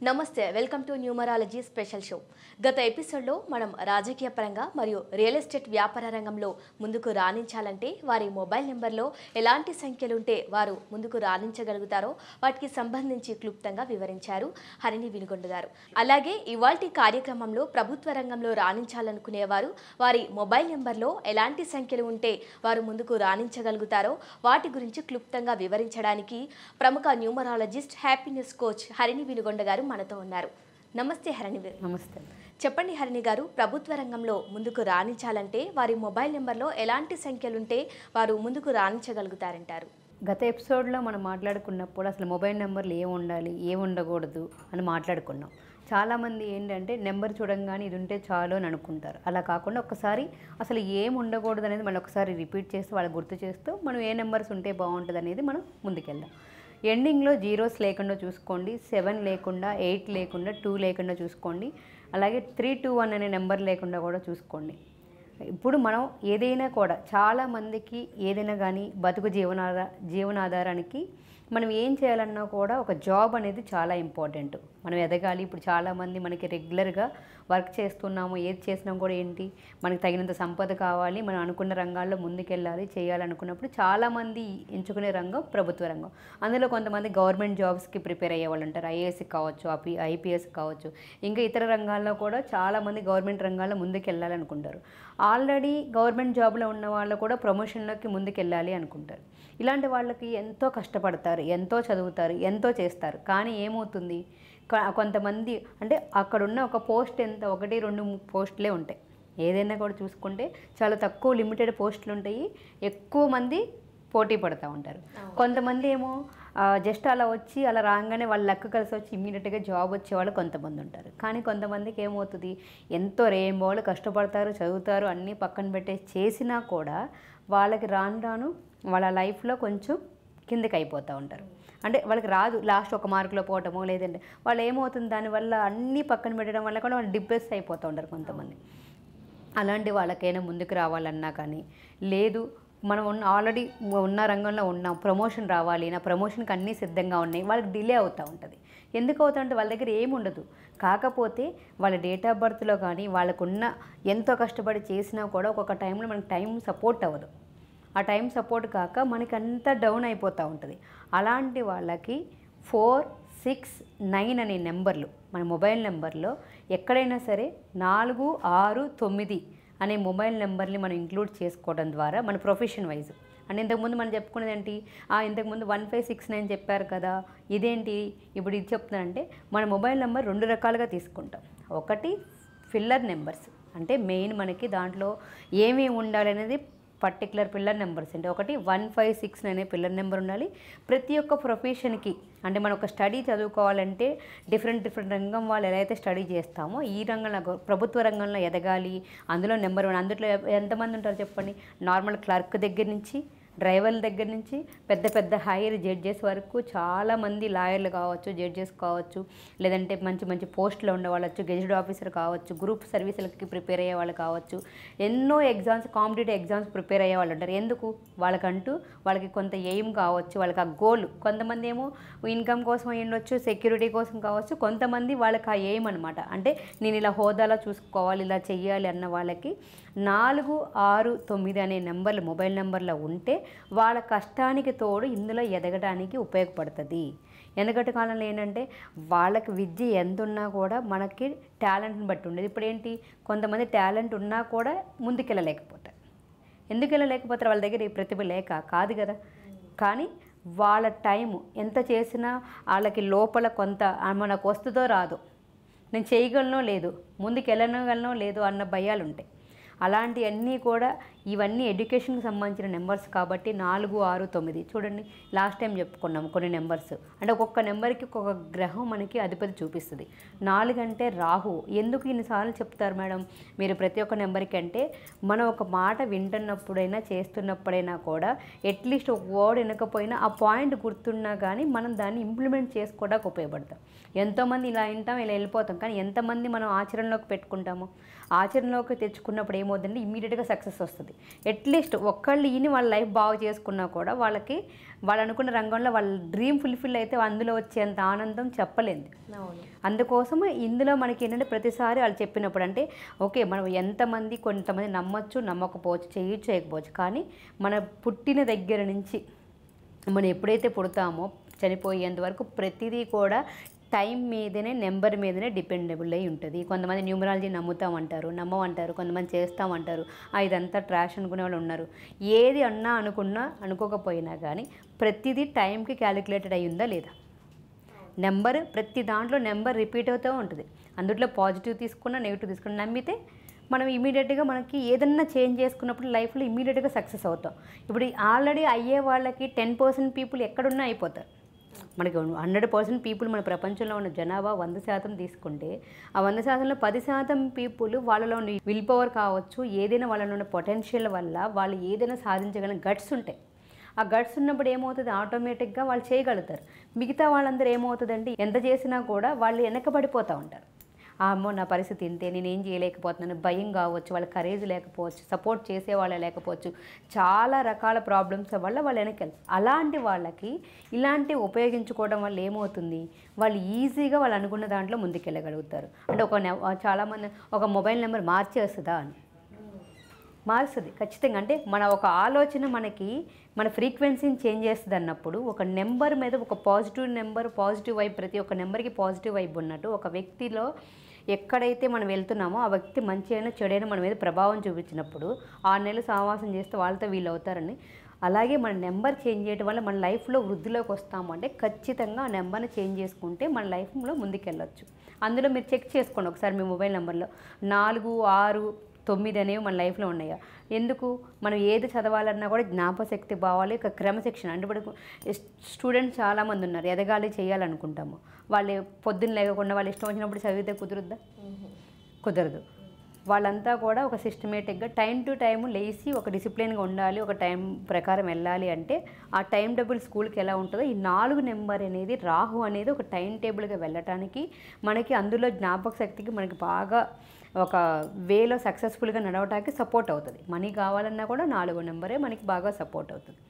నమస్తే welcome to numerology special show. గత ఎపిసోడ్లో మనం రాజకీయ పరంగా మరియు రియల్ ఎస్టేట్ వ్యాపార రంగంలో ముందుకు రాణించాలంటే వారి మొబైల్ నెంబర్లో ఎలాంటి సంఖ్యలుంటే వారు ముందుకు రాణించగలుగుతారో వాటికి సంబంధించి క్లుప్తంగా వివరించారు హరిణి వినుగొండ గారు. అలాగే ఇవాల్టి కార్యక్రమంలో ప్రభుత్వ రంగంలో రాణించాలనుకునేవారు వారి మొబైల్ నెంబర్లో ఎలాంటి సంఖ్యలు ఉంటే వారు ముందుకు రాణించగలుగుతారో వాటి గురించి క్లుప్తంగా వివరించడానికి ప్రముఖ numerologist happiness coach Harini Vinukonda గారు మనతో ఉన్నారు. నమస్తే హరిణి గారు. నమస్తే. చెప్పండి హరిణి గారు, ప్రభుత్వ రంగంలో ముందుకు రాణించాలంటే వారి మొబైల్ నెంబర్లో ఎలాంటి సంఖ్యలుంటే వారు ముందుకు రాణించగలుగుతారంటారు? గత ఎపిసోడ్లో మనం మాట్లాడుకున్నప్పుడు అసలు మొబైల్ నెంబర్లు ఏమి ఉండాలి ఏమి ఉండకూడదు అని మాట్లాడుకున్నాం. చాలామంది ఏంటంటే నెంబర్ చూడంగానే ఇది ఉంటే చాలు అని అనుకుంటారు. అలా కాకుండా ఒకసారి అసలు ఏం ఉండకూడదు అనేది మనం ఒకసారి రిపీట్ చేస్తూ వాళ్ళకి గుర్తు చేస్తూ మనం ఏ నెంబర్స్ ఉంటే బాగుంటుంది అనేది మనం ముందుకెళ్దాం. ఎండింగ్లో జీరోస్ లేకుండా చూసుకోండి, 7 లేకుండా, 8 లేకుండా, 2 లేకుండా చూసుకోండి. అలాగే 321 అనే నెంబర్ లేకుండా కూడా చూసుకోండి. ఇప్పుడు మనం ఏదైనా కూడా చాలామందికి ఏదైనా కానీ బతుకు జీవనాధారానికి మనం ఏం చేయాలన్నా కూడా ఒక జాబ్ అనేది చాలా ఇంపార్టెంట్. మనం ఎదగాలి. ఇప్పుడు చాలామంది మనకి రెగ్యులర్గా వర్క్ చేస్తున్నాము, ఏది చేసినా కూడా ఏంటి మనకి తగినంత సంపద కావాలి, మనం అనుకున్న రంగాల్లో ముందుకెళ్ళాలి, చేయాలనుకున్నప్పుడు చాలామంది ఎంచుకునే రంగం ప్రభుత్వ రంగం. అందులో కొంతమంది గవర్నమెంట్ జాబ్స్కి ప్రిపేర్ అయ్యే వాళ్ళు ఉంటారు. ఐఏఎస్ కావచ్చు, ఐపీఎస్ కావచ్చు, ఇంకా ఇతర రంగాల్లో కూడా చాలామంది గవర్నమెంట్ రంగాల్లో ముందుకెళ్ళాలనుకుంటారు. ఆల్రెడీ గవర్నమెంట్ జాబ్లో ఉన్న వాళ్ళు కూడా ప్రమోషన్లోకి ముందుకెళ్ళాలి అనుకుంటారు. ఇలాంటి వాళ్ళకి ఎంతో కష్టపడతారు, ఎంతో చదువుతారు, ఎంతో చేస్తారు. కానీ ఏమవుతుంది, కొంతమంది అంటే అక్కడున్న ఒక పోస్ట్ ఎంత 1, 2 పోస్టులే ఉంటాయి. ఏదైనా కూడా చూసుకుంటే చాలా తక్కువ లిమిటెడ్ పోస్టులు ఉంటాయి, ఎక్కువ మంది పోటీ పడుతూ ఉంటారు. కొంతమంది ఏమో జస్ట్ అలా వచ్చి అలా రాగానే వాళ్ళ లెక్క కలిసి వచ్చి ఇమ్మీడియట్గా జాబ్ వచ్చేవాళ్ళు కొంతమంది ఉంటారు. కానీ కొంతమందికి ఏమవుతుంది, ఎంతో రేయింబోళ్ళు కష్టపడతారు, చదువుతారు, అన్నీ పక్కన పెట్టేసి చేసినా కూడా వాళ్ళకి రాను వాళ్ళ లైఫ్లో కొంచెం కిందకి అయిపోతూ ఉంటారు. అంటే వాళ్ళకి రాదు, లాస్ట్ ఒక మార్కులో పోవటమో లేదంటే వాళ్ళు ఏమవుతుంది దానివల్ల అన్నీ పక్కన పెట్టడం వల్ల కూడా వాళ్ళు డిప్రెస్ అయిపోతూ ఉంటారు కొంతమంది. అలాంటి వాళ్ళకైనా ముందుకు రావాలన్నా కానీ లేదు, మనం ఆల్రెడీ ఉన్న రంగంలో ఉన్నాం, ప్రమోషన్ రావాలి, నా ప్రమోషన్కి అన్నీ సిద్ధంగా ఉన్నాయి, వాళ్ళకి డిలే అవుతూ ఉంటుంది. ఎందుకు అవుతుందంటే వాళ్ళ దగ్గర ఏమి ఉండదు. కాకపోతే వాళ్ళ డేట్ ఆఫ్ బర్త్లో కానీ వాళ్ళకున్న ఎంతో కష్టపడి చేసినా కూడా ఒక్కొక్క టైంలో మనకి టైం సపోర్ట్ అవ్వదు. ఆ టైం సపోర్ట్ కాక మనకి అంతా డౌన్ అయిపోతూ ఉంటుంది. అలాంటి వాళ్ళకి 4, 6, 9 అనే నెంబర్లు మన మొబైల్ నెంబర్లో ఎక్కడైనా సరే 4, 6, 9 అనే మొబైల్ నెంబర్ని మనం ఇంక్లూడ్ చేసుకోవడం ద్వారా మన ప్రొఫెషన్ వైజ్ అంటే ఇంతకుముందు మనం చెప్పుకునేది ఏంటి, ఇంతకుముందు 1569 చెప్పారు కదా, ఇదేంటి ఇప్పుడు ఇది చెప్తున్నానంటే మన మొబైల్ నెంబర్ 2 రకాలుగా తీసుకుంటాం. ఒకటి ఫిల్లర్ నెంబర్స్, అంటే మెయిన్ మనకి దాంట్లో ఏమేమి ఉండాలి అనేది పర్టికులర్ పిల్లర్ నెంబర్స్ అంటే ఒకటి 1569 అనే పిల్లర్ నెంబర్ ఉండాలి. ప్రతి ఒక్క ప్రొఫెషన్కి అంటే మనం ఒక స్టడీ చదువుకోవాలంటే డిఫరెంట్ రంగం వాళ్ళు ఎలా అయితే స్టడీ చేస్తామో ఈ రంగంలో ప్రభుత్వ రంగంలో ఎదగాలి, అందులో నెంబర్ 1. అందులో ఎంతమంది ఉంటారు చెప్పండి, నార్మల్ క్లర్క్ దగ్గర నుంచి డ్రైవర్ల దగ్గర నుంచి పెద్ద పెద్ద హైయర్ జడ్జెస్ వరకు చాలామంది లాయర్లు కావచ్చు, జడ్జెస్ కావచ్చు, లేదంటే మంచి మంచి పోస్టులో ఉండేవాళ్ళచ్చు, గెజిటెడ్ ఆఫీసర్ కావచ్చు, గ్రూప్ సర్వీసులకి ప్రిపేర్ అయ్యే వాళ్ళు కావచ్చు, ఎన్నో ఎగ్జామ్స్ కాంపిటేటివ్ ఎగ్జామ్స్ ప్రిపేర్ అయ్యే వాళ్ళు ఉంటారు. ఎందుకు, వాళ్ళకి కొంత ఎయిమ్ కావచ్చు, వాళ్ళకి ఆ గోల్. కొంతమంది ఏమో ఇన్కమ్ కోసం అయ్యుండొచ్చు, సెక్యూరిటీ కోసం కావచ్చు, కొంతమంది వాళ్ళకి ఆ ఎయిమ్ అనమాట. అంటే నేను ఇలా హోదాలో చూసుకోవాలి, ఇలా చెయ్యాలి అన్న వాళ్ళకి 4, 6, 9 అనే నెంబర్లు మొబైల్ నెంబర్లో ఉంటే వాళ్ళ కష్టానికి తోడు ఇందులో ఎదగడానికి ఉపయోగపడుతుంది. వెనకటి కాలంలో ఏంటంటే వాళ్ళకి విద్య ఎంత ఉన్నా కూడా మనకి టాలెంట్ని బట్టి ఉండేది. ఇప్పుడు ఏంటి, కొంతమంది టాలెంట్ ఉన్నా కూడా ముందుకెళ్ళలేకపోతారు. ఎందుకు వెళ్ళలేకపోతారు, వాళ్ళ దగ్గర ఈ ప్రతిభ లేక కాదు కదా. కానీ వాళ్ళ టైము ఎంత చేసినా వాళ్ళకి లోపల కొంత మనకు వస్తుందో రాదో, నేను చేయగలనో లేదు, ముందుకు వెళ్ళగలనో లేదు అన్న భయాలు ఉంటాయి. అలాంటివన్నీ కూడా ఇవన్నీ ఎడ్యుకేషన్కి సంబంధించిన నెంబర్స్ కాబట్టి 4, 6, 9 చూడండి. లాస్ట్ టైం చెప్పుకున్నాము కొన్ని నెంబర్స్ అంటే ఒక్కొక్క నెంబర్కి ఒక్కొక్క గ్రహం మనకి అధిపతి చూపిస్తుంది. 4 అంటే రాహు. ఎందుకు ఇన్నిసార్లు చెప్తారు మేడం మీరు ప్రతి ఒక్క నెంబర్కి అంటే, మనం ఒక మాట వింటున్నప్పుడైనా చేస్తున్నప్పుడైనా కూడా అట్లీస్ట్ ఒక వర్డ్ వినకపోయినా ఆ పాయింట్ గుర్తున్నా కానీ మనం దాన్ని ఇంప్లిమెంట్ చేసుకోవడానికి ఉపయోగపడతాం. ఎంతోమంది ఇలా వింటాం, ఇలా వెళ్ళిపోతాం, కానీ ఎంతమంది మనం ఆచరణలోకి పెట్టుకుంటాము. ఆచరణలోకి తెచ్చుకున్నప్పుడు ఏమవుతుందంటే ఇమ్మీడియట్గా సక్సెస్ వస్తుంది. ఉంటుంది. అట్లీస్ట్ ఒక్కళ్ళు ఈయన వాళ్ళ లైఫ్ బాగు చేసుకున్నా కూడా వాళ్ళకి వాళ్ళు అనుకున్న రంగంలో వాళ్ళ డ్రీమ్ ఫుల్ఫిల్ అయితే అందులో వచ్చేంత ఆనందం చెప్పలేదు. అందుకోసము ఇందులో మనకి ఏంటంటే ప్రతిసారి వాళ్ళు చెప్పినప్పుడు అంటే ఓకే మనం ఎంతమంది కొంతమంది నమ్మొచ్చు నమ్మకపోవచ్చు చేయొచ్చు చేయకపోవచ్చు, కానీ మన పుట్టిన దగ్గర నుంచి మనం ఎప్పుడైతే పుడతామో చనిపోయేంత వరకు ప్రతిదీ కూడా టైం మీదనే నెంబర్ మీదనే డిపెండబుల్ అయి ఉంటుంది. కొంతమంది న్యూమరాలజీ నమ్ముతామంటారు, నమ్మమంటారు, కొంతమంది చేస్తామంటారు, ఇదంతా ట్రాష్ అనుకునే వాళ్ళు ఉన్నారు. ఏది అన్నా అనుకున్నా అనుకోకపోయినా కానీ ప్రతిదీ టైంకి క్యాలిక్యులేటెడ్ అయ్యిందా లేదా, నెంబర్ ప్రతి దాంట్లో నెంబర్ రిపీట్ అవుతూ ఉంటుంది. అందులో పాజిటివ్ తీసుకున్నా నెగిటివ్ తీసుకున్నా నమ్మితే మనం ఇమీడియట్గా మనకి ఏదన్నా చేంజ్ చేసుకున్నప్పుడు లైఫ్లో ఇమీడియట్గా సక్సెస్ అవుతాం. ఇప్పుడు ఆల్రెడీ అయ్యే వాళ్ళకి 10% పీపుల్ ఎక్కడున్నా అయిపోతారు. మనకి 100% పీపుల్ మన ప్రపంచంలో ఉన్న జనాభా 100% తీసుకుంటే ఆ 100%లో 10% పీపుల్ వాళ్ళలో ఉన్న విల్ పవర్ కావచ్చు, ఏదైనా వాళ్ళలో ఉన్న పొటెన్షియల్ వల్ల వాళ్ళు ఏదైనా సాధించగలిగిన గట్స్ ఉంటాయి. ఆ గట్స్ ఉన్నప్పుడు ఏమవుతుంది, ఆటోమేటిక్గా వాళ్ళు చేయగలుగుతారు. మిగతా వాళ్ళందరూ ఏమవుతుందంటే ఎంత చేసినా కూడా వాళ్ళు వెనకబడిపోతూ ఉంటారు. అమ్మో నా పరిస్థితి ఇంతే, నేనేం చేయలేకపోతున్నాను, భయం కావచ్చు, వాళ్ళ కరేజ్ లేకపోవచ్చు, సపోర్ట్ చేసేవాళ్ళే లేకపోవచ్చు, చాలా రకాల ప్రాబ్లమ్స్ వల్ల వాళ్ళు వెనకెళ్తారు. అలాంటి వాళ్ళకి ఇలాంటివి ఉపయోగించుకోవడం వల్ల ఏమవుతుంది, వాళ్ళు ఈజీగా వాళ్ళు అనుకున్న దాంట్లో ముందుకెళ్ళగలుగుతారు. అంటే చాలామంది ఒక మొబైల్ నెంబర్ మార్చేస్తుందా అని, మారుస్తుంది ఖచ్చితంగా. అంటే మన ఒక ఆలోచన మనకి మన ఫ్రీక్వెన్సీని చేంజ్ చేస్తుంది అన్నప్పుడు ఒక నెంబర్ మీద ఒక పాజిటివ్ నెంబర్, పాజిటివ్ వైబ్, ప్రతి ఒక్క నెంబర్కి పాజిటివ్ వైబ్ ఉన్నట్టు ఒక వ్యక్తిలో ఎక్కడైతే మనం వెళ్తున్నామో ఆ వ్యక్తి మంచి అయినా చెడైనా మన మీద ప్రభావం చూపించినప్పుడు 6 నెలలు సహవాసం చేస్తే వాళ్ళతో వీళ్ళు అవుతారని. అలాగే మన నెంబర్ చేంజ్ చేయడం వల్ల మన లైఫ్లో వృద్ధిలోకి వస్తాము అంటే ఖచ్చితంగా ఆ నెంబర్ని చేంజ్ చేసుకుంటే మన లైఫ్లో ముందుకెళ్ళొచ్చు. అందులో మీరు చెక్ చేసుకోండి ఒకసారి మీ మొబైల్ నెంబర్లో 4, 6, 9 అనేవి మన లైఫ్లో ఉన్నాయా. ఎందుకు మనం ఏది చదవాలన్నా కూడా జ్ఞాపశక్తి బావాలి, ఒక క్రమశిక్షణ. అంటే ఇప్పుడు స్టూడెంట్స్ చాలామంది ఉన్నారు, ఎదగాలి చేయాలనుకుంటాము, వాళ్ళు పొద్దున్న లేకుండా వాళ్ళు ఇష్టం వచ్చినప్పుడు చదివితే కుదురుద్దా, కుదరదు. వాళ్ళంతా కూడా ఒక సిస్టమేటిక్గా టైం టు టైం లేచి ఒక డిసిప్లిన్గా ఉండాలి, ఒక టైం ప్రకారం వెళ్ళాలి. అంటే ఆ టైం టేబుల్ స్కూల్కి ఎలా ఉంటుందో ఈ 4 నెంబర్ అనేది రాహు అనేది ఒక టైం టేబుల్గా వెళ్ళటానికి మనకి అందులో జ్ఞాపక శక్తికి మనకి బాగా ఒక వేలో సక్సెస్ఫుల్గా నడవటానికి సపోర్ట్ అవుతుంది. మనీ కావాలన్నా కూడా 4 నెంబరే మనకి బాగా సపోర్ట్ అవుతుంది.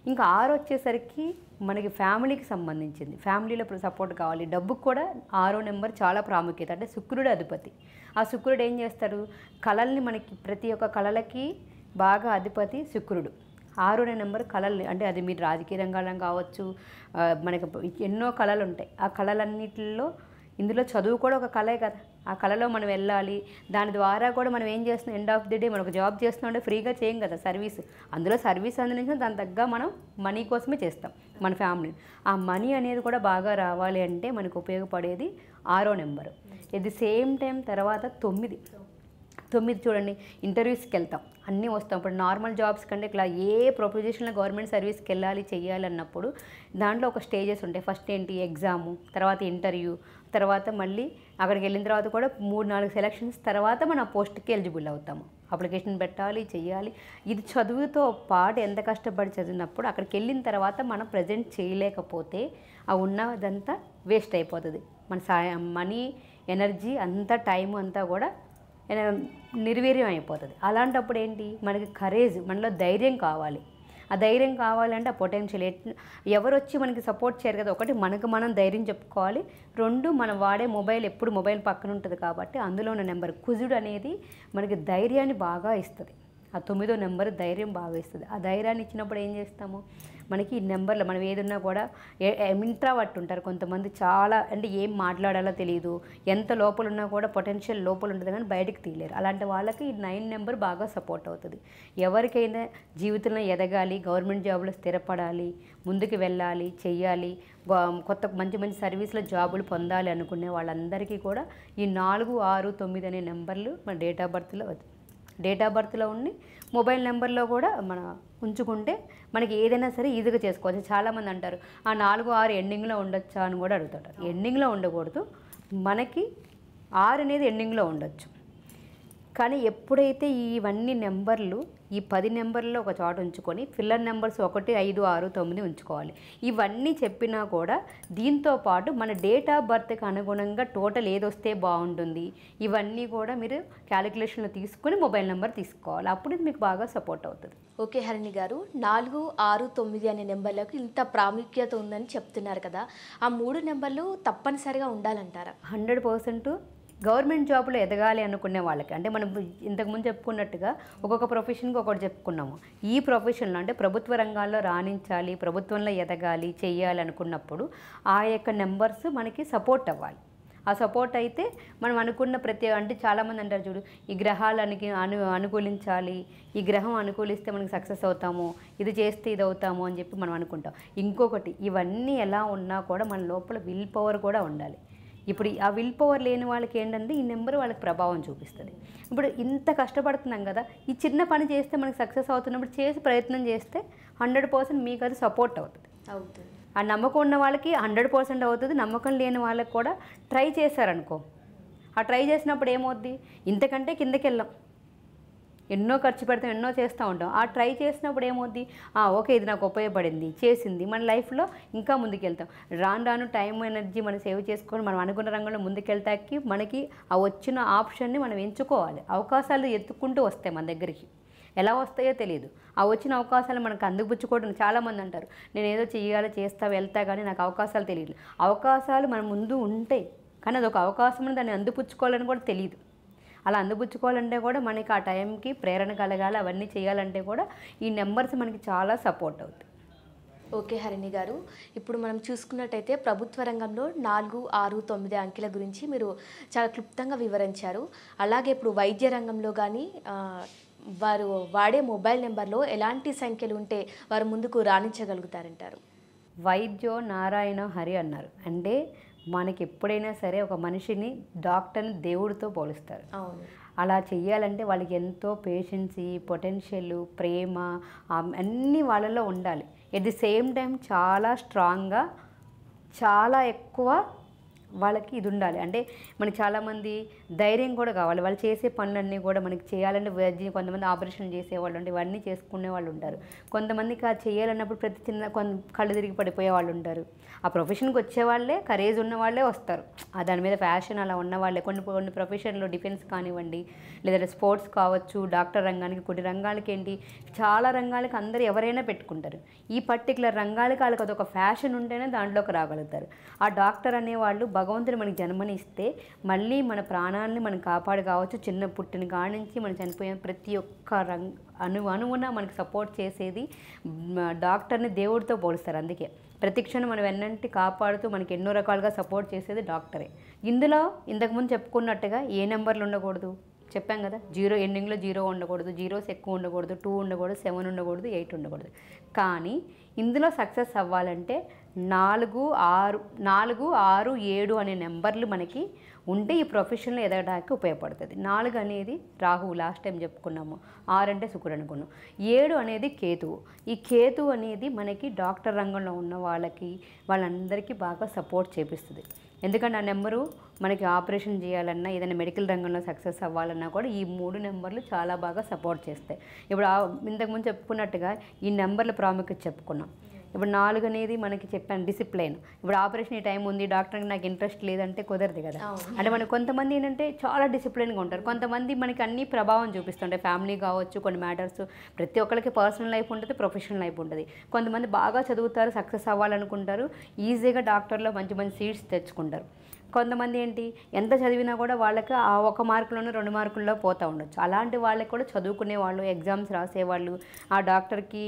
ఇంకా 6 వచ్చేసరికి మనకి ఫ్యామిలీకి సంబంధించింది, ఫ్యామిలీలో సపోర్ట్ కావాలి, డబ్బుకు కూడా 6 నెంబర్ చాలా ప్రాముఖ్యత. అంటే శుక్రుడు అధిపతి. ఆ శుక్రుడు ఏం చేస్తాడు, కళల్ని మనకి ప్రతి ఒక్క కళలకి బాగా అధిపతి శుక్రుడు. 6 నెంబర్ కళల్ని, అంటే అది మీరు రాజకీయ రంగాల్లో కావచ్చు, మనకి ఎన్నో కళలు ఉంటాయి. ఆ కళలన్నిటిలో ఇందులో చదువు కూడా ఒక కళే కదా. ఆ కళలో మనం వెళ్ళాలి, దాని ద్వారా కూడా మనం ఏం చేస్తున్నాం, ఎండ్ ఆఫ్ ది డే మనం ఒక జాబ్ చేస్తున్నాం అంటే ఫ్రీగా చేయం కదా సర్వీస్. అందులో సర్వీస్ అందించిన దాని తగ్గ మనం మనీ కోసమే చేస్తాం మన ఫ్యామిలీ. ఆ మనీ అనేది కూడా బాగా రావాలి అంటే మనకు ఉపయోగపడేది 6 number. At the same time తర్వాత 9 చూడండి, ఇంటర్వ్యూస్కి వెళ్తాం, అన్నీ వస్తాం. ఇప్పుడు నార్మల్ జాబ్స్ కంటే ఇట్లా ఏ ప్రొపోజిషన్లో గవర్నమెంట్ సర్వీస్కి వెళ్ళాలి చెయ్యాలి అన్నప్పుడు దాంట్లో ఒక స్టేజెస్ ఉంటాయి. ఫస్ట్ ఏంటి, ఎగ్జాము, తర్వాత ఇంటర్వ్యూ, తర్వాత మళ్ళీ అక్కడికి వెళ్ళిన తర్వాత కూడా 3-4 సెలక్షన్స్ తర్వాత మనం ఆ పోస్ట్కి ఎలిజిబుల్ అవుతాము. అప్లికేషన్ పెట్టాలి, చెయ్యాలి. ఇది చదువుతో పాటు ఎంత కష్టపడి చదివినప్పుడు అక్కడికి వెళ్ళిన తర్వాత మనం ప్రజెంట్ చేయలేకపోతే ఆ ఉన్నదంతా వేస్ట్ అయిపోతుంది. మన మనీ, ఎనర్జీ అంతా, టైం అంతా కూడా నిర్వీర్యం అయిపోతుంది. అలాంటప్పుడు ఏంటి, మనకి కరేజ్, మనలో ధైర్యం కావాలి. ఆ ధైర్యం కావాలంటే ఆ పొటెన్షియల్ ఎవరు వచ్చి మనకి సపోర్ట్ చేయరు కదా. ఒకటి మనకు మనం ధైర్యం చెప్పుకోవాలి, 2 మనం వాడే మొబైల్ ఎప్పుడు మొబైల్ పక్కన ఉంటుంది కాబట్టి అందులో ఉన్న నెంబర్ కుజుడు అనేది మనకి ధైర్యాన్ని బాగా ఇస్తుంది. ఆ 9వ నెంబర్ ధైర్యం బాగా ఇస్తుంది. ఆ ధైర్యాన్ని ఇచ్చినప్పుడు ఏం చేస్తాము, మనకి ఈ నెంబర్లో మనం ఏదున్నా కూడా ఇంట్రావర్ట్ ఉంటారు కొంతమంది, చాలా అంటే ఏం మాట్లాడాలో తెలియదు, ఎంత లోపల ఉన్నా కూడా పొటెన్షియల్ లోపల ఉంటుంది కానీ బయటికి తీయలేరు. అలాంటి వాళ్ళకి ఈ 9 నెంబర్ బాగా సపోర్ట్ అవుతుంది. ఎవరికైనా జీవితంలో ఎదగాలి, గవర్నమెంట్ జాబ్లో స్థిరపడాలి, ముందుకు వెళ్ళాలి, చెయ్యాలి, కొత్త మంచి మంచి సర్వీస్లో జాబులు పొందాలి అనుకునే వాళ్ళందరికీ కూడా ఈ 4, 6, 9 అనే నెంబర్లు మన డేట్ ఆఫ్ బర్త్లో ఉండి మొబైల్ నెంబర్లో కూడా మనం ఉంచుకుంటే మనకి ఏదైనా సరే ఈజీగా చేసుకోవచ్చు. చాలామంది అంటారు ఆ 4, 6 ఎండింగ్లో ఉండొచ్చా అని కూడా అడుగుతుంటారు. ఎండింగ్లో ఉండకూడదు, మనకి 6 అనేది ఎండింగ్లో ఉండొచ్చు. కానీ ఎప్పుడైతే ఇవన్నీ నెంబర్లు ఈ 10 నెంబర్లో ఒక చోట ఉంచుకొని ఫిల్లర్ నెంబర్స్ 1, 5, 6, 9 ఉంచుకోవాలి. ఇవన్నీ చెప్పినా కూడా దీంతో పాటు మన డేట్ ఆఫ్ బర్త్కి అనుగుణంగా టోటల్ ఏదొస్తే బాగుంటుంది, ఇవన్నీ కూడా మీరు క్యాలిక్యులేషన్లో తీసుకుని మొబైల్ నెంబర్ తీసుకోవాలి. అప్పుడు ఇది మీకు బాగా సపోర్ట్ అవుతుంది. ఓకే హరిణి గారు, 4, 6, 9 అనే నెంబర్లకు ఇంత ప్రాముఖ్యత ఉందని చెప్తున్నారు కదా, ఆ 3 నెంబర్లు తప్పనిసరిగా ఉండాలంటారా? 100% గవర్నమెంట్ జాబ్లో ఎదగాలి అనుకునే వాళ్ళకి, అంటే మనం ఇంతకుముందు చెప్పుకున్నట్టుగా ఒక్కొక్క ప్రొఫెషన్కి ఒకటి చెప్పుకున్నాము. ఈ ప్రొఫెషన్లో అంటే ప్రభుత్వ రంగాల్లో రాణించాలి, ప్రభుత్వంలో ఎదగాలి, చెయ్యాలి అనుకున్నప్పుడు ఆ యొక్క నెంబర్స్ మనకి సపోర్ట్ అవ్వాలి. ఆ సపోర్ట్ అయితే మనం అనుకున్న అంటే చాలామంది అంటారు చూడు, ఈ గ్రహాలకి అనుకూలించాలి, ఈ గ్రహం అనుకూలిస్తే మనకి సక్సెస్ అవుతాము, ఇది చేస్తే ఇది అవుతాము అని చెప్పి మనం అనుకుంటాం. ఇంకొకటి, ఇవన్నీ ఎలా ఉన్నా కూడా మన లోపల విల్ పవర్ కూడా ఉండాలి. ఇప్పుడు ఆ విల్ పవర్ లేని వాళ్ళకి ఏంటంటే ఈ నెంబర్ వాళ్ళకి ప్రభావం చూపిస్తుంది. ఇప్పుడు ఇంత కష్టపడుతున్నాం కదా, ఈ చిన్న పని చేస్తే మనకి సక్సెస్ అవుతున్నప్పుడు చేసి ప్రయత్నం చేస్తే 100% మీకు అది సపోర్ట్ అవుతుంది. ఆ నమ్మకం ఉన్న వాళ్ళకి 100% అవుతుంది. నమ్మకం లేని వాళ్ళకి కూడా ట్రై చేశారనుకో, ఆ ట్రై చేసినప్పుడు ఏమవుద్ది, ఇంతకంటే కిందకి వెళ్ళాం, ఎన్నో ఖర్చు పెడతాం, ఎన్నో చేస్తూ ఉంటాం. ఆ ట్రై చేసినప్పుడు ఏమవుద్ది, ఓకే ఇది నాకు ఉపయోగపడింది, చేసింది, మన లైఫ్లో ఇంకా ముందుకెళ్తాం. రాను టైం ఎనర్జీ మనం సేవ్ చేసుకొని మనం అనుకున్న రంగంలో ముందుకెళ్తాకి మనకి ఆ వచ్చిన ఆప్షన్ని మనం ఎంచుకోవాలి. అవకాశాలు ఎత్తుక్కుంటూ వస్తాయి మన దగ్గరికి, ఎలా వస్తాయో తెలియదు. ఆ వచ్చిన అవకాశాలు మనకు అందిపుచ్చుకోవడం, చాలామంది అంటారు నేను ఏదో చేయాలి, చేస్తా, వెళ్తా, కానీ నాకు అవకాశాలు తెలియదు. అవకాశాలు మన ముందు ఉంటాయి, కానీ అదొక అవకాశం, దాన్ని అందిపుచ్చుకోవాలని కూడా తెలియదు. అలా అందిపుచ్చుకోవాలంటే కూడా మనకి ఆ టైంకి ప్రేరణ కలగాలి. అవన్నీ చేయాలంటే కూడా ఈ నెంబర్స్ మనకి చాలా సపోర్ట్ అవుతాయి. ఓకే హరిణి గారు, ఇప్పుడు మనం చూసుకున్నట్టయితే ప్రభుత్వ రంగంలో 4, 6, 9 అంకెల గురించి మీరు చాలా క్లుప్తంగా వివరించారు. అలాగే ఇప్పుడు వైద్య రంగంలో కానీ వారు వాడే మొబైల్ నెంబర్లో ఎలాంటి సంఖ్యలు ఉంటే వారు ముందుకు రాణించగలుగుతారంటారు? వైద్యో నారాయణ హరి అన్నారు. అంటే మనకి ఎప్పుడైనా సరే ఒక మనిషిని, డాక్టర్ని దేవుడితో పోలుస్తారు. అవును. అలా చెయ్యాలంటే వాళ్ళకి ఎంతో పేషెన్సీ, పొటెన్షియల్, ప్రేమ అన్నీ వాళ్ళలో ఉండాలి. ఎట్ ది సేమ్ టైం చాలా స్ట్రాంగ్గా, చాలా ఎక్కువ వాళ్ళకి ఇది ఉండాలి. అంటే మనకి చాలామంది ధైర్యం కూడా కావాలి. వాళ్ళు చేసే పనులన్నీ కూడా మనకి చేయాలంటే కొంతమంది ఆపరేషన్ చేసేవాళ్ళు ఉంటారు, ఇవన్నీ చేసుకునే వాళ్ళు ఉంటారు. కొంతమందికి అది చేయాలన్నప్పుడు ప్రతి చిన్న కళ్ళు తిరిగి పడిపోయే వాళ్ళు ఉంటారు. ఆ ప్రొఫెషన్కి వచ్చేవాళ్ళే, కరేజ్ ఉన్న వాళ్ళే వస్తారు. దాని మీద ఫ్యాషన్ అలా ఉన్న వాళ్ళే. కొన్ని ప్రొఫెషన్లో డిఫెన్స్ కానివ్వండి, లేదంటే స్పోర్ట్స్ కావచ్చు, డాక్టర్ రంగానికి, కొన్ని రంగాలకి ఏంటి, చాలా రంగాలకి అందరూ ఎవరైనా పెట్టుకుంటారు. ఈ పర్టికులర్ రంగాలకి వాళ్ళకి అదొక ఫ్యాషన్ ఉంటేనే దాంట్లోకి రాగలుగుతారు. ఆ డాక్టర్ అనేవాళ్ళు భగవంతుడు మనకి జన్మని ఇస్తే మళ్ళీ మన ప్రాణాలని మనం కాపాడు కావచ్చు. చిన్న పుట్టిన కాడి నుంచి మనం చనిపోయిన ప్రతి ఒక్క అణువున మనకి సపోర్ట్ చేసేది డాక్టర్ని దేవుడితో పోలుస్తారు. అందుకే ప్రతి క్షణం మనం వెన్నంటి కాపాడుతూ మనకి ఎన్నో రకాలుగా సపోర్ట్ చేసేది డాక్టరే. ఇందులో ఇంతకుముందు చెప్పుకున్నట్టుగా ఏ నెంబర్లు ఉండకూడదు చెప్పాం కదా, 0 ఎండింగ్లో 0 ఉండకూడదు, జీరోస్ ఎక్కువ ఉండకూడదు, 2 ఉండకూడదు, 7 ఉండకూడదు, 8 ఉండకూడదు. కానీ ఇందులో సక్సెస్ అవ్వాలంటే 4, 6, 7 అనే నెంబర్లు మనకి ఉంటే ఈ ప్రొఫెషన్లో ఎదగడానికి ఉపయోగపడుతుంది. 4 అనేది రాహువు, లాస్ట్ టైం చెప్పుకున్నాము. 6 అంటే శుక్రుడు అనుకున్నాం. 7 అనేది కేతువు. ఈ కేతువు అనేది మనకి డాక్టర్ రంగంలో ఉన్న వాళ్ళందరికీ బాగా సపోర్ట్ చేపిస్తుంది. ఎందుకంటే ఆ నెంబరు మనకి ఆపరేషన్ చేయాలన్నా, ఏదైనా మెడికల్ రంగంలో సక్సెస్ అవ్వాలన్నా కూడా ఈ 3 నెంబర్లు చాలా బాగా సపోర్ట్ చేస్తాయి. ఇప్పుడు ఇంతకుముందు చెప్పుకున్నట్టుగా ఈ నెంబర్ల ప్రాముఖ్యత చెప్పుకున్నాం. ఇప్పుడు 4 అనేది మనకి చెప్పాను డిసిప్లైన్. ఇప్పుడు ఆపరేషన్ ఈ టైం ఉంది, డాక్టర్కి నాకు ఇంట్రెస్ట్ లేదంటే కుదరదు కదా. అంటే మనకు కొంతమంది ఏంటంటే చాలా డిసిప్లైన్గా ఉంటారు, కొంతమంది మనకి అన్ని ప్రభావం చూపిస్తుంటాయి. ఫ్యామిలీ కావచ్చు, కొన్ని మ్యాటర్స్, ప్రతి ఒక్కరికి పర్సనల్ లైఫ్ ఉంటుంది, ప్రొఫెషనల్ లైఫ్ ఉంటుంది. కొంతమంది బాగా చదువుతారు, సక్సెస్ అవ్వాలనుకుంటారు, ఈజీగా డాక్టర్లో మంచి మంచి సీట్స్ తెచ్చుకుంటారు. కొంతమంది ఏంటి, ఎంత చదివినా కూడా వాళ్ళకి ఆ 1 మార్కులోనూ 2 మార్కుల్లో పోతూ ఉండొచ్చు. అలాంటి వాళ్ళకి కూడా చదువుకునే వాళ్ళు, ఎగ్జామ్స్ రాసేవాళ్ళు, ఆ డాక్టర్కి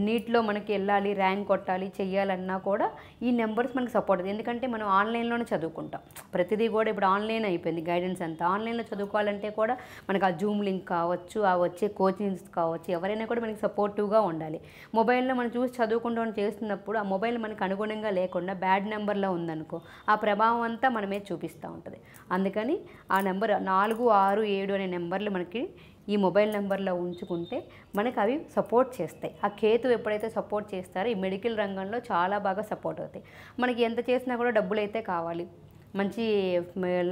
నీట్లో మనకి వెళ్ళాలి, ర్యాంక్ కొట్టాలి, చెయ్యాలన్నా కూడా ఈ నెంబర్స్ మనకి సపోర్ట్ అవుతుంది. ఎందుకంటే మనం ఆన్లైన్లోనే చదువుకుంటాం, ప్రతిదీ కూడా ఇప్పుడు ఆన్లైన్ అయిపోయింది. గైడెన్స్ అంతా ఆన్లైన్లో చదువుకోవాలంటే కూడా మనకు ఆ జూమ్ లింక్ కావచ్చు, ఆ వచ్చే కోచింగ్స్ కావచ్చు, ఎవరైనా కూడా మనకి సపోర్టివ్గా ఉండాలి. మొబైల్లో మనం చూసి చదువుకుంటూ చేస్తున్నప్పుడు ఆ మొబైల్ మనకు అనుగుణంగా లేకుండా బ్యాడ్ నెంబర్లో ఉందనుకో, ఆ ప్రభావం అంతా మనమే చూపిస్తూ ఉంటుంది. అందుకని ఆ నెంబర్ 4, 6, 7 అనే నెంబర్లు మనకి ఈ మొబైల్ నెంబర్లో ఉంచుకుంటే మనకు అవి సపోర్ట్ చేస్తాయి. ఆ కేతు ఎప్పుడైతే సపోర్ట్ చేస్తారో ఈ మెడికల్ రంగంలో చాలా బాగా సపోర్ట్ అవుతాయి. మనకి ఎంత చేసినా కూడా డబ్బులు అయితే కావాలి. మంచి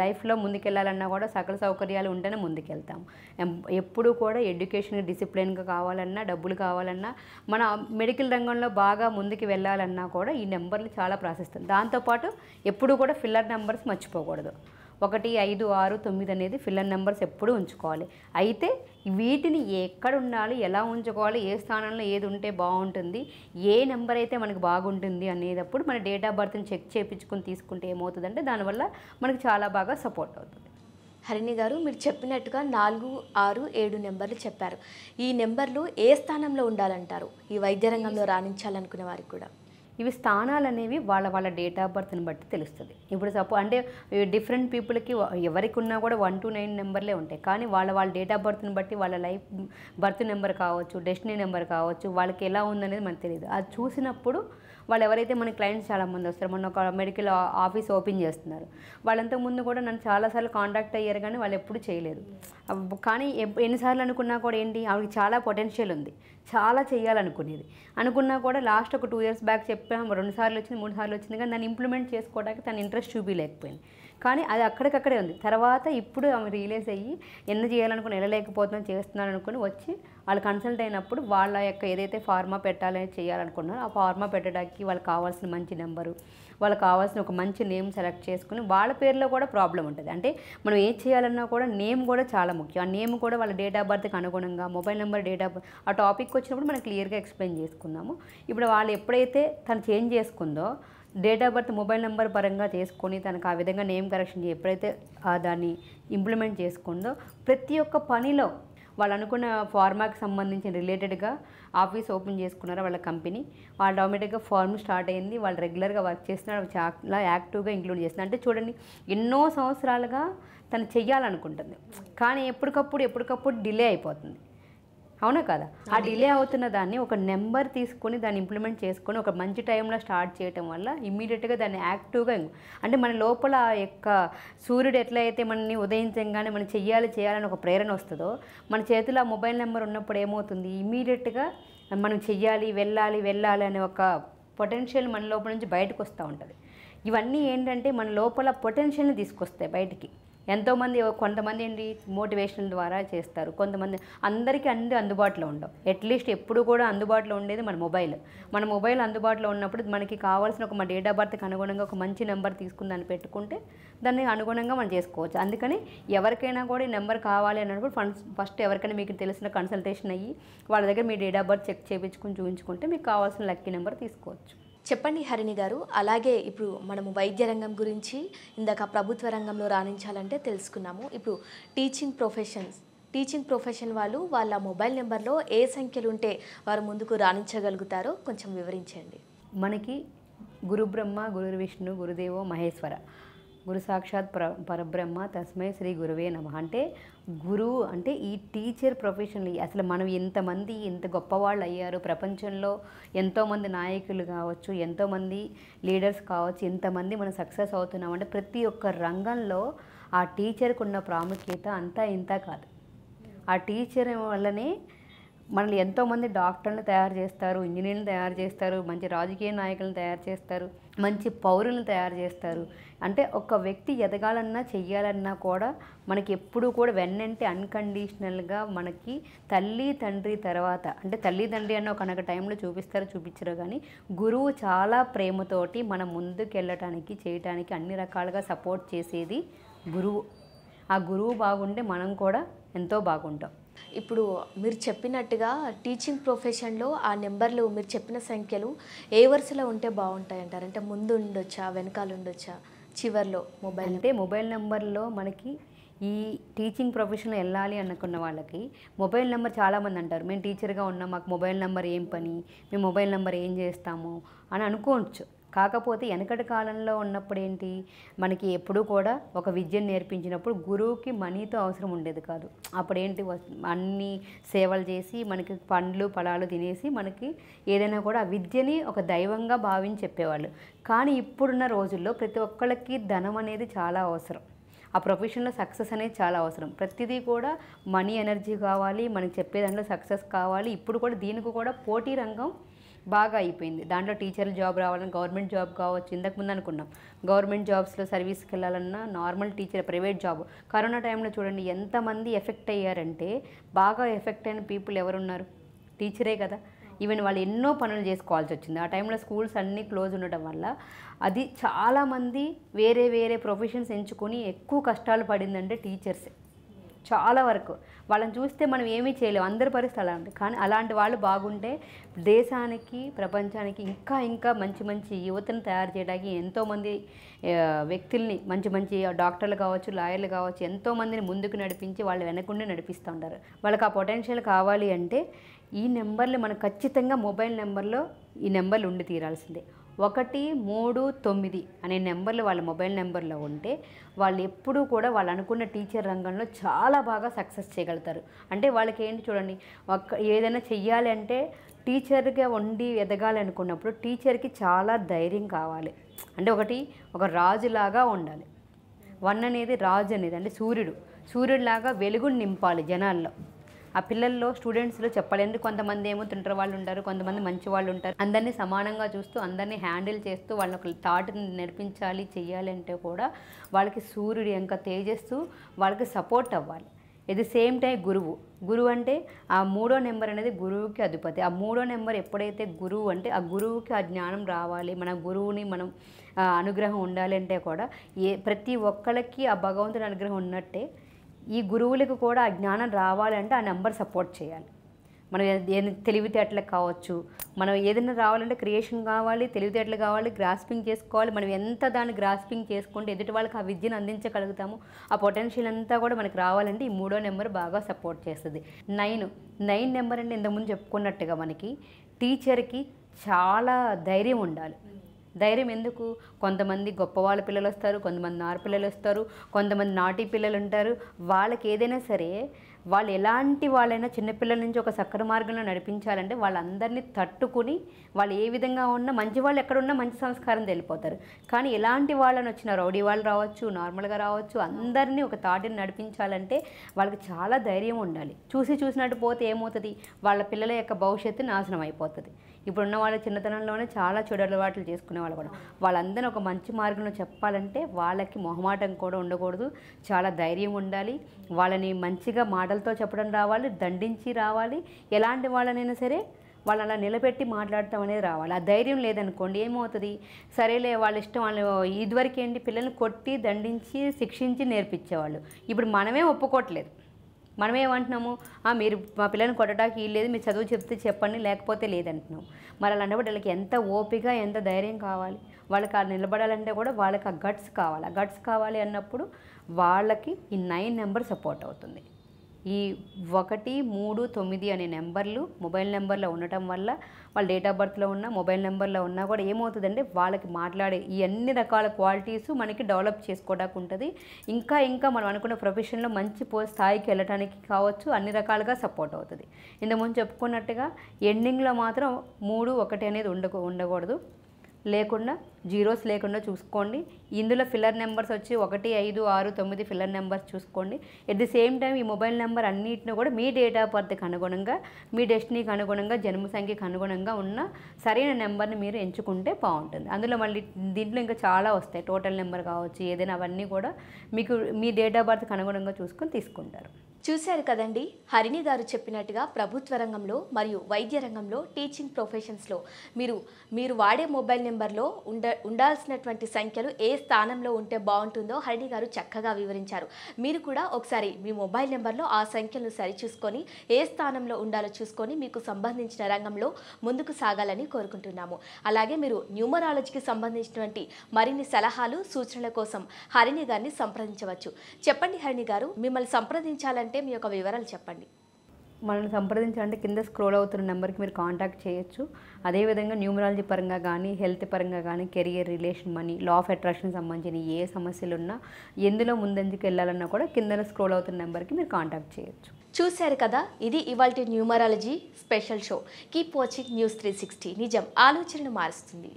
లైఫ్లో ముందుకెళ్ళాలన్నా కూడా సకల సౌకర్యాలు ఉంటేనే ముందుకెళ్తాం. ఎప్పుడు కూడా ఎడ్యుకేషన్ డిసిప్లిన్గా కావాలన్నా, డబ్బులు కావాలన్నా, మన మెడికల్ రంగంలో బాగా ముందుకు వెళ్ళాలన్నా కూడా ఈ నెంబర్లు చాలా ప్రాసెస్తుంది. దాంతోపాటు ఎప్పుడు కూడా ఫిల్లర్ నెంబర్స్ మర్చిపోకూడదు. 1, 5, 6, 9 అనేది ఫిల్లర్ నెంబర్స్ ఎప్పుడూ ఉంచుకోవాలి. అయితే వీటిని ఎక్కడ ఉండాలి, ఎలా ఉంచుకోవాలి, ఏ స్థానంలో ఏది ఉంటే బాగుంటుంది, ఏ నెంబర్ అయితే మనకు బాగుంటుంది అనేటప్పుడు మన డేట్ ఆఫ్ బర్త్ని చెక్ చేయించుకొని తీసుకుంటే ఏమవుతుందంటే దానివల్ల మనకు చాలా బాగా సపోర్ట్ అవుతుంది. హరిణి గారు, మీరు చెప్పినట్టుగా 4, 6, 7 నెంబర్లు చెప్పారు. ఈ నెంబర్లు ఏ స్థానంలో ఉండాలంటారు ఈ వైద్య రంగంలో రాణించాలనుకునే వారికి కూడా? ఇవి స్థానాలు అనేవి వాళ్ళ డేట్ ఆఫ్ బర్త్ని బట్టి తెలుస్తుంది. ఇప్పుడు అంటే డిఫరెంట్ పీపుల్కి ఎవరికి ఉన్నా కూడా 1 to 9 నెంబర్లే ఉంటాయి. కానీ వాళ్ళ డేట్ ఆఫ్ బర్త్ని బట్టి వాళ్ళ లైఫ్ బర్త్ నెంబర్ కావచ్చు, డెస్టినీ నెంబర్ కావచ్చు, వాళ్ళకి ఎలా ఉందనేది మనకు తెలియదు. అది చూసినప్పుడు వాళ్ళు ఎవరైతే మన క్లయింట్స్ చాలామంది వస్తారు, మొన్న ఒక మెడికల్ ఆఫీస్ ఓపెన్ చేస్తున్నారు, వాళ్ళంతకు ముందు కూడా నన్ను చాలాసార్లు కాంటాక్ట్ అయ్యారు కానీ వాళ్ళు ఎప్పుడు చేయలేదు. కానీ ఎన్నిసార్లు అనుకున్నా కూడా ఏంటి, ఆవిడకి చాలా పొటెన్షియల్ ఉంది, చాలా చేయాలనుకునేది. అనుకున్నా కూడా లాస్ట్ ఒక 2 years బ్యాక్ చెప్పాము, 2 సార్లు వచ్చింది, 3 సార్లు వచ్చింది, కానీ దాన్ని ఇంప్లిమెంట్ చేసుకోవడానికి తన ఇంట్రెస్ట్ చూపించలేకపోయింది. కానీ అది అక్కడికక్కడే ఉంది. తర్వాత ఇప్పుడు ఆమె రియలైజ్ అయ్యి ఎన్ని చేయాలనుకుని వెళ్ళలేకపోతున్నాను, చేస్తున్నాను అనుకుని వచ్చి వాళ్ళు కన్సల్ట్ అయినప్పుడు వాళ్ళ యొక్క ఏదైతే ఫార్మా పెట్టాలని చేయాలనుకున్నారో ఆ ఫార్మా పెట్టడానికి వాళ్ళకి కావాల్సిన మంచి నెంబరు, వాళ్ళకి కావాల్సిన ఒక మంచి నేమ్ సెలెక్ట్ చేసుకుని వాళ్ళ పేరులో కూడా ప్రాబ్లం ఉంటుంది. అంటే మనం ఏం చేయాలన్నా కూడా నేమ్ కూడా చాలా ముఖ్యం. ఆ నేమ్ కూడా వాళ్ళ డేట్ ఆఫ్ బర్త్కి అనుగుణంగా, mobile number, date of birth, ఆ టాపిక్ వచ్చినప్పుడు మనం క్లియర్గా ఎక్స్ప్లెయిన్ చేసుకుందాము. ఇప్పుడు వాళ్ళు ఎప్పుడైతే తను చేంజ్ చేసుకుందో date of birth, mobile number పరంగా చేసుకొని తనకు ఆ విధంగా నేమ్ కరెక్షన్ ఎప్పుడైతే దాన్ని ఇంప్లిమెంట్ చేసుకుందో ప్రతి ఒక్క పనిలో వాళ్ళు అనుకున్న ఫార్మాకి సంబంధించిన రిలేటెడ్గా ఆఫీస్ ఓపెన్ చేసుకున్నారో వాళ్ళ కంపెనీ, వాళ్ళు ఆటోమేటిక్గా ఫార్మ్ స్టార్ట్ అయింది, వాళ్ళు రెగ్యులర్గా వర్క్ చేస్తున్నారు, అవి చాలా యాక్టివ్గా ఇంక్లూడ్ చేస్తున్నారు. అంటే చూడండి, ఎన్నో సంవత్సరాలుగా తను చెయ్యాలనుకుంటుంది కానీ ఎప్పటికప్పుడు డిలే అయిపోతుంది. అవునా కదా? ఆ డిలే అవుతున్న దాన్ని ఒక నెంబర్ తీసుకొని దాన్ని ఇంప్లిమెంట్ చేసుకొని ఒక మంచి టైంలో స్టార్ట్ చేయటం వల్ల ఇమ్మీడియట్గా దాన్ని యాక్టివ్గా, అంటే మన లోపల యొక్క సూర్యుడు ఎట్లా అయితే మనని ఉదయించగానే మనం చేయాలని ఒక ప్రేరణ వస్తుందో, మన చేతిలో ఆ మొబైల్ నెంబర్ ఉన్నప్పుడు ఏమవుతుంది, ఇమ్మీడియట్గా మనం వెళ్ళాలి అనే ఒక పొటెన్షియల్ మన లోపల నుంచి బయటకు వస్తూ ఉంటుంది. ఇవన్నీ ఏంటంటే మన లోపల పొటెన్షియల్ని తీసుకొస్తాయి బయటికి. ఎంతోమంది, కొంతమంది ఏంటి మోటివేషనల్ ద్వారా చేస్తారు, కొంతమంది, అందరికీ అన్ని అందుబాటులో ఉండవు. అట్లీస్ట్ ఎప్పుడు కూడా అందుబాటులో ఉండేది మన మొబైల్ అందుబాటులో ఉన్నప్పుడు మనకి కావాల్సిన ఒక మన డేట్ ఆఫ్ బర్త్కి అనుగుణంగా ఒక మంచి నెంబర్ తీసుకుని దాన్ని పెట్టుకుంటే దాన్ని అనుగుణంగా మనం చేసుకోవచ్చు. అందుకని ఎవరికైనా కూడా ఈ నెంబర్ కావాలి అన్నప్పుడు ఫస్ట్ ఎవరికైనా మీకు తెలిసిన కన్సల్టేషన్ అయ్యి వాళ్ళ దగ్గర మీ డేట్ ఆఫ్ బర్త్ చెక్ చేయించుకుని చూపించుకుంటే మీకు కావాల్సిన లక్కీ నెంబర్ తీసుకోవచ్చు. చెప్పండి హరిణి గారు, అలాగే ఇప్పుడు మనము వైద్య రంగం గురించి ఇందాక ప్రభుత్వ రంగంలో రాణించాలంటే తెలుసుకున్నాము. ఇప్పుడు టీచింగ్ ప్రొఫెషన్ వాళ్ళు వాళ్ళ మొబైల్ నెంబర్లో ఏ సంఖ్యలు ఉంటే వారు ముందుకు రాణించగలుగుతారో కొంచెం వివరించండి. మనకి గురు బ్రహ్మ, గురు విష్ణు, గురుదేవో మహేశ్వర, గురు సాక్షాత్ పరబ్రహ్మ తస్మై శ్రీ గురువే నమః. అంటే గురువు అంటే ఈ టీచర్ ప్రొఫెషన్లు అసలు మనం ఎంత గొప్పవాళ్ళు అయ్యారు ప్రపంచంలో, ఎంతోమంది నాయకులు కావచ్చు, ఎంతోమంది లీడర్స్ కావచ్చు, ఎంతమంది మనం సక్సెస్ అవుతున్నాం అంటే ప్రతి ఒక్క రంగంలో ఆ టీచర్కి ఉన్న ప్రాముఖ్యత అంతా ఇంత కాదు. ఆ టీచర్ వల్లనే మనల్ని ఎంతోమంది డాక్టర్లను తయారు చేస్తారు, ఇంజనీర్లను తయారు చేస్తారు, మంచి రాజకీయ నాయకులను తయారు చేస్తారు, మంచి పౌరులను తయారు చేస్తారు. అంటే ఒక వ్యక్తి ఎదగాలన్నా చెయ్యాలన్నా కూడా మనకి ఎప్పుడూ కూడా వెన్నంటే అన్కండిషనల్గా మనకి తల్లి తండ్రి తర్వాత, అంటే తల్లి తండ్రి అన్న ఒక టైంలో చూపించరు కానీ గురువు చాలా ప్రేమతోటి మనం ముందుకు వెళ్ళటానికి చేయటానికి అన్ని రకాలుగా సపోర్ట్ చేసేది గురువు. ఆ గురువు బాగుంటే మనం కూడా ఎంతో బాగుంటాం. ఇప్పుడు మీరు చెప్పినట్టుగా టీచింగ్ ప్రొఫెషన్లో ఆ నెంబర్లు మీరు చెప్పిన సంఖ్యలు ఏ వరుసలో ఉంటే బాగుంటాయి అంటారు? అంటే ముందు ఉండొచ్చా, వెనకాల ఉండొచ్చా, చివర్లో మొబైల్ నెంబర్లో మనకి ఈ టీచింగ్ ప్రొఫెషన్లో వెళ్ళాలి అనుకున్న వాళ్ళకి మొబైల్ నెంబర్ చాలామంది అంటారు, మేము టీచర్గా ఉన్నాం, మాకు మొబైల్ నెంబర్ ఏం పని, మేము మొబైల్ నెంబర్ ఏం చేస్తాము అని అనుకోవచ్చు. కాకపోతే వెనకటి కాలంలో ఉన్నప్పుడు ఏంటి, మనకి ఎప్పుడూ కూడా ఒక విద్యను నేర్పించినప్పుడు గురువుకి మనీతో అవసరం ఉండేది కాదు. అప్పుడేంటి, అన్ని సేవలు చేసి మనకి పండ్లు ఫలాలు తినేసి మనకి ఏదైనా కూడా ఆ విద్యని ఒక దైవంగా భావించి చెప్పేవాళ్ళు. కానీ ఇప్పుడున్న రోజుల్లో ప్రతి ఒక్కళ్ళకి ధనం అనేది చాలా అవసరం, ఆ ప్రొఫెషన్లో సక్సెస్ అనేది చాలా అవసరం. ప్రతిదీ కూడా మనీ ఎనర్జీ కావాలి, మనకి చెప్పే దాంట్లో సక్సెస్ కావాలి. ఇప్పుడు కూడా దీనికి కూడా పోటీ రంగం బాగా అయిపోయింది. దాంట్లో టీచర్ జాబ్ రావాలని గవర్నమెంట్ జాబ్ కావచ్చు, ఇంతకుముందు అనుకున్నాం గవర్నమెంట్ జాబ్స్లో సర్వీస్కి వెళ్ళాలన్నా normal teacher private job. Corona టైంలో చూడండి ఎంతమంది ఎఫెక్ట్ అయ్యారంటే, బాగా ఎఫెక్ట్ అయిన పీపుల్ ఎవరున్నారు? టీచరే కదా. ఈవెన్ వాళ్ళు ఎన్నో పనులు చేసుకోవాల్సి వచ్చింది. ఆ టైంలో స్కూల్స్ అన్నీ క్లోజ్ ఉండడం వల్ల అది చాలామంది వేరే వేరే ప్రొఫెషన్స్ ఎంచుకొని ఎక్కువ కష్టాలు పడిందంటే టీచర్సే. చాలా వరకు వాళ్ళని చూస్తే మనం ఏమీ చేయలేము, అందరి పరిస్థితి అలా ఉంది. కానీ అలాంటి వాళ్ళు బాగుంటే దేశానికి ప్రపంచానికి ఇంకా ఇంకా మంచి మంచి యువతను తయారు చేయడానికి ఎంతోమంది వ్యక్తుల్ని, మంచి మంచి డాక్టర్లు కావచ్చు, లాయర్లు కావచ్చు, ఎంతోమందిని ముందుకు నడిపించి వాళ్ళు వెనకుండి నడిపిస్తూ ఉంటారు. వాళ్ళకి ఆ పొటెన్షియల్ కావాలి అంటే ఈ నెంబర్లు మనకు ఖచ్చితంగా మొబైల్ నెంబర్లో ఈ నెంబర్లు ఉండి తీరాల్సిందే. 139 అనే నెంబర్లు వాళ్ళ మొబైల్ నెంబర్లో ఉంటే వాళ్ళు ఎప్పుడూ కూడా వాళ్ళు అనుకున్న టీచర్ రంగంలో చాలా బాగా సక్సెస్ చేయగలుగుతారు. అంటే వాళ్ళకి ఏంటి చూడండి, ఏదైనా చెయ్యాలి అంటే టీచర్గా ఉండి ఎదగాలి అనుకున్నప్పుడు టీచర్కి చాలా ధైర్యం కావాలి. అంటే ఒక రాజులాగా ఉండాలి. 1 అనేది రాజు అనేది అంటే సూర్యుడిలాగా వెలుగుని నింపాలి జనాల్లో. ఆ పిల్లల్లో స్టూడెంట్స్లో చెప్పాలి. కొంతమంది ఏమో తింటారు వాళ్ళు ఉంటారు, కొంతమంది మంచి వాళ్ళు ఉంటారు. అందరినీ సమానంగా చూస్తూ అందరినీ హ్యాండిల్ చేస్తూ వాళ్ళని ఒక థాట్ని నడిపించాలి చెయ్యాలి అంటే కూడా వాళ్ళకి సూర్యుడి యొక్క తేజస్సు వాళ్ళకి సపోర్ట్ అవ్వాలి. ఎట్ ది సేమ్ టైం గురువు అంటే ఆ 3వ నెంబర్ అనేది గురువుకి అధిపతి. ఆ 3వ నెంబర్ ఎప్పుడైతే గురువు అంటే ఆ గురువుకి ఆ జ్ఞానం రావాలి, మన గురువుని మనం అనుగ్రహం ఉండాలి అంటే కూడా ప్రతి ఒక్కళ్ళకి ఆ భగవంతుడి అనుగ్రహం ఉన్నట్టే ఈ గురువులకు కూడా ఆ జ్ఞానం రావాలంటే ఆ నెంబర్ సపోర్ట్ చేయాలి. మనం తెలివితేటలకు కావచ్చు, మనం ఏదైనా రావాలంటే క్రియేషన్ కావాలి, తెలివితేటలు కావాలి, గ్రాస్పింగ్ చేసుకోవాలి. మనం ఎంత దాన్ని గ్రాస్పింగ్ చేసుకుంటే ఎదుటి వాళ్ళకి ఆ విద్యను అందించగలుగుతాము, ఆ పొటెన్షియల్ అంతా కూడా మనకు రావాలంటే ఈ 3వ నెంబర్ బాగా సపోర్ట్ చేస్తుంది. 9 నెంబర్ అంటే ఇంతకుముందు చెప్పుకున్నట్టుగా మనకి టీచర్కి చాలా ధైర్యం ఉండాలి. ధైర్యం ఎందుకు? కొంతమంది గొప్పవాళ్ళ పిల్లలు వస్తారు, కొంతమంది నారు పిల్లలు వస్తారు, కొంతమంది నాటి పిల్లలు ఉంటారు. వాళ్ళకి ఏదైనా సరే వాళ్ళు ఎలాంటి వాళ్ళైనా చిన్నపిల్లల నుంచి ఒక సక్ర మార్గంలో నడిపించాలంటే వాళ్ళందరినీ తట్టుకుని వాళ్ళు ఏ విధంగా ఉన్నా మంచి వాళ్ళు ఎక్కడున్నా మంచి సంస్కారం తెలిపోతారు. కానీ ఎలాంటి వాళ్ళని వచ్చినా రౌడీ వాళ్ళు రావచ్చు, నార్మల్గా రావచ్చు, అందరినీ ఒక తాటిని నడిపించాలంటే వాళ్ళకి చాలా ధైర్యం ఉండాలి. చూసినట్టు పోతే ఏమవుతుంది, వాళ్ళ పిల్లల యొక్క భవిష్యత్తు నాశనం అయిపోతుంది. ఇప్పుడున్న వాళ్ళ చిన్నతనంలోనే చాలా చెడు అలవాట్లు చేసుకునే వాళ్ళు కూడా వాళ్ళందరినీ ఒక మంచి మార్గంలో చెప్పాలంటే వాళ్ళకి మొహమాటం కూడా ఉండకూడదు, చాలా ధైర్యం ఉండాలి. వాళ్ళని మంచిగా మాటలతో చెప్పడం రావాలి, దండించి రావాలి. ఎలాంటి వాళ్ళనైనా సరే వాళ్ళని అలా నిలబెట్టి మాట్లాడటం అనేది రావాలి. ఆ ధైర్యం లేదనుకోండి ఏమవుతుంది, సరేలే వాళ్ళ ఇష్టం, వాళ్ళు ఇదివరకు ఏంటి పిల్లల్ని కొట్టి దండించి శిక్షించి నేర్పించేవాళ్ళు. ఇప్పుడు మనమే ఒప్పుకోవట్లేదు. మనమేమంటున్నాము, మీరు మా పిల్లల్ని కొట్టడానికి లేదు, మీరు చదువు చెప్తే చెప్పండి లేకపోతే లేదంటున్నాం. మరి అలాంటప్పుడు వాళ్ళకి ఎంత ఓపిక ఎంత ధైర్యం కావాలి, వాళ్ళకి ఆ నిలబడాలంటే కూడా వాళ్ళకి ఆ గట్స్ కావాలి. ఆ గట్స్ కావాలి అన్నప్పుడు వాళ్ళకి ఈ 9 నెంబర్ సపోర్ట్ అవుతుంది. ఈ 1, 3, 9 అనే నెంబర్లు మొబైల్ నెంబర్లో ఉండటం వల్ల వాళ్ళ డేట్ ఆఫ్ బర్త్లో ఉన్న మొబైల్ నెంబర్లో ఉన్నా కూడా ఏమవుతుందంటే వాళ్ళకి మాట్లాడే ఈ అన్ని రకాల క్వాలిటీస్ మనకి డెవలప్ చేసుకోవడానికి ఉంటుంది. ఇంకా ఇంకా మనం అనుకున్న ప్రొఫెషన్లో మంచి స్థాయికి వెళ్ళడానికి కావచ్చు, అన్ని రకాలుగా సపోర్ట్ అవుతుంది. ఇంతకుముందు చెప్పుకున్నట్టుగా ఎండింగ్లో మాత్రం 3, 1 అనేది ఉండకూడదు, లేకుండా జీరోస్ లేకుండా చూసుకోండి. ఇందులో ఫిల్లర్ నెంబర్స్ వచ్చి 1, 5, 6, 9 ఫిల్లర్ నెంబర్స్ చూసుకోండి. ఎట్ ది సేమ్ టైం ఈ మొబైల్ నెంబర్ అన్నిటిని కూడా మీ డేట్ ఆఫ్ బర్త్కి అనుగుణంగా, మీ డెస్టినీకి అనుగుణంగా, జన్మ సంఖ్యకు అనుగుణంగా ఉన్న సరైన నెంబర్ని మీరు ఎంచుకుంటే బాగుంటుంది. అందులో మళ్ళీ దీంట్లో ఇంకా చాలా వస్తాయి, టోటల్ నెంబర్ కావచ్చు, ఏదైనా అవన్నీ కూడా మీకు మీ డేట్ ఆఫ్ బర్త్కి అనుగుణంగా చూసుకొని తీసుకుంటారు. చూశారు కదండి, హరిణి గారు చెప్పినట్టుగా ప్రభుత్వ రంగంలో మరియు వైద్య రంగంలో టీచింగ్ ప్రొఫెషన్స్లో మీరు వాడే మొబైల్ నెంబర్లో ఉండాల్సినటువంటి సంఖ్యలు ఏ స్థానంలో ఉంటే బాగుంటుందో హరిణి గారు చక్కగా వివరించారు. మీరు కూడా ఒకసారి మీ మొబైల్ నెంబర్లో ఆ సంఖ్యలను సరిచూసుకొని ఏ స్థానంలో ఉండాలో చూసుకొని మీకు సంబంధించిన రంగంలో ముందుకు సాగాలని కోరుకుంటున్నాము. అలాగే మీరు న్యూమరాలజీకి సంబంధించినటువంటి మరిన్ని సలహాలు సూచనల కోసం హరిణి గారిని సంప్రదించవచ్చు. చెప్పండి హరిణి గారు, మిమ్మల్ని సంప్రదించాలంటే మీ యొక్క వివరాలు చెప్పండి. మనల్ని సంప్రదించాలంటే కింద స్క్రోల్ అవుతున్న నెంబర్కి మీరు కాంటాక్ట్ చేయొచ్చు. అదేవిధంగా న్యూమరాలజీ పరంగా కానీ, హెల్త్ పరంగా కానీ, career, relation, money, law of attraction సంబంధించిన ఏ సమస్యలు ఉన్నా, ఎందులో ముందంజకు వెళ్ళాలన్నా కూడా కింద స్క్రోల్ అవుతున్న నెంబర్కి మీరు కాంటాక్ట్ చేయొచ్చు. చూశారు కదా, ఇది ఇవాల్టి numerology special show. Keep watching news 360. నిజం ఆలోచనను మారుస్తుంది.